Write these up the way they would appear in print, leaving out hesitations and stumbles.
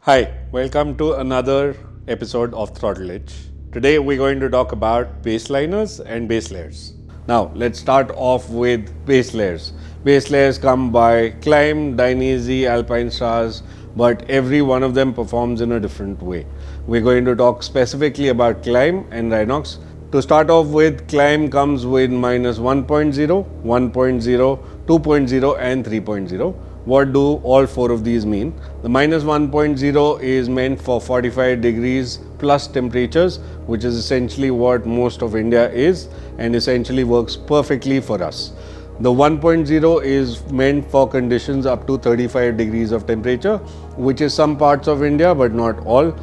Hi, welcome to another episode of Throttle Itch. Today we're going to talk about base liners and base layers. Now let's start off with base layers. Base layers come by Klim, Dianese, Alpinestars, but every one of them performs in a different way. We're going to talk specifically about Klim and Rynox. To start off with, Klim comes with minus 1.0, 1.0, 2.0 and 3.0. What do all four of these mean? The minus 1.0 is meant for 45 degrees plus temperatures, which is essentially what most of India is and essentially works perfectly for us. The 1.0 is meant for conditions up to 35 degrees of temperature, which is some parts of India but not all.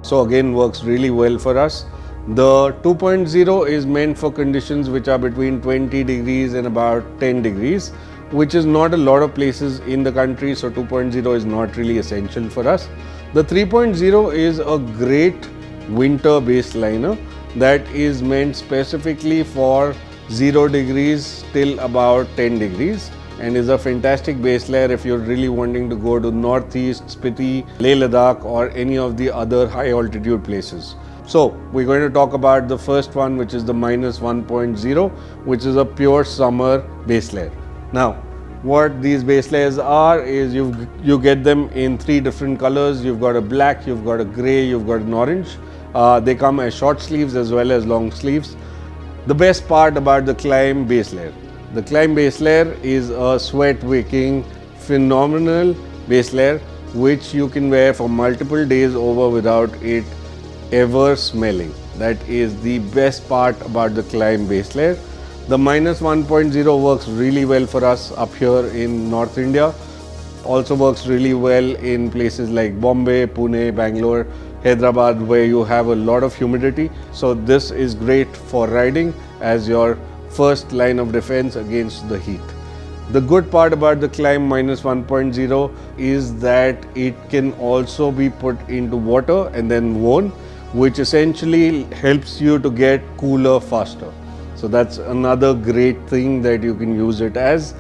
So again, works really well for us. The 2.0 is meant for conditions which are between 20 degrees and about 10 degrees, which is not a lot of places in the country, so 2.0 is not really essential for us. The 3.0 is a great winter base liner that is meant specifically for 0 degrees till about 10 degrees and is a fantastic base layer if you're really wanting to go to northeast, Spiti, Ladakh or any of the other high altitude places. So we're going to talk about the first one, which is the minus 1.0, which is a pure summer base layer. Now, what these base layers are is you get them in three different colors. You've got a black, you've got a grey, you've got an orange. They come as short sleeves as well as long sleeves. The best part about the Klim base layer. The Klim base layer is a sweat wicking, phenomenal base layer which you can wear for multiple days over without it ever smelling. That is the best part about the Klim base layer. The minus 1.0 works really well for us up here in North India. Also works really well in places like Bombay, Pune, Bangalore, Hyderabad, where you have a lot of humidity. So this is great for riding as your first line of defense against the heat. The good part about the Klim minus 1.0 is that it can also be put into water and then worn, which essentially helps you to get cooler faster. So that's another great thing that you can use it as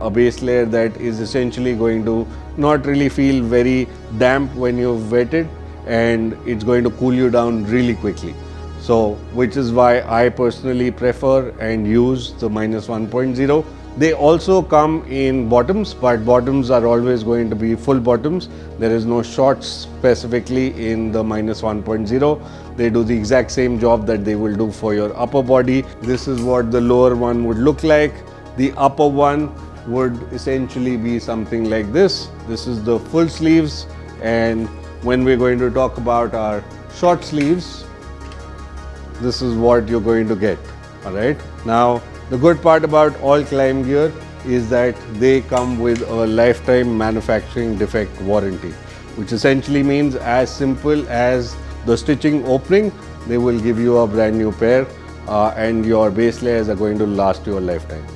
a base layer that is essentially going to not really feel very damp when you've wetted, and it's going to cool you down really quickly. So which is why I personally prefer and use the minus 1.0. They also come in bottoms, but bottoms are always going to be full bottoms. There is no shorts specifically in the minus 1.0. They do the exact same job that they will do for your upper body. This is what the lower one would look like. The upper one would essentially be something like this. This is the full sleeves, and when we're going to talk about our short sleeves, this is what you're going to get. All right. Now, the good part about all Klim gear is that they come with a lifetime manufacturing defect warranty, which essentially means as simple as the stitching opening, they will give you a brand new pair and your base layers are going to last you a lifetime.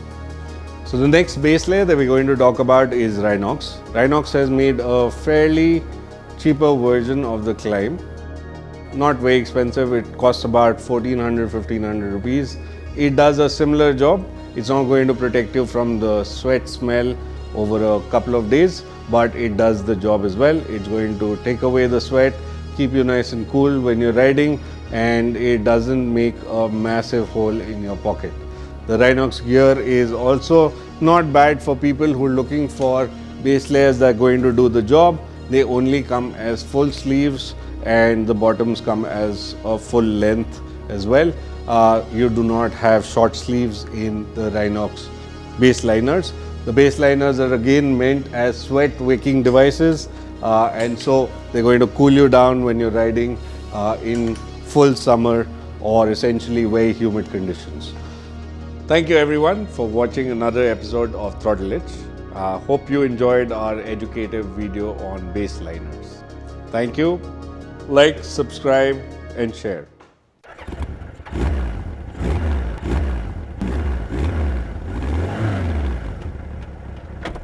So the next base layer that we're going to talk about is Rynox. Rynox has made a fairly cheaper version of the Klim. Not very expensive, it costs about 1400-1500 rupees. It does a similar job. It's not going to protect you from the sweat smell over a couple of days, but it does the job as well. It's going to take away the sweat, keep you nice and cool when you're riding, and it doesn't make a massive hole in your pocket. The Rynox gear is also not bad for people who are looking for base layers that are going to do the job. They only come as full sleeves and the bottoms come as a full length as well. You do not have short sleeves in the Rynox base liners. The base liners are again meant as sweat wicking devices, and so they're going to cool you down when you're riding in full summer or essentially very humid conditions. Thank you everyone for watching another episode of Throttle Itch. Hope you enjoyed our educative video on base liners. Thank you. Like, subscribe and share.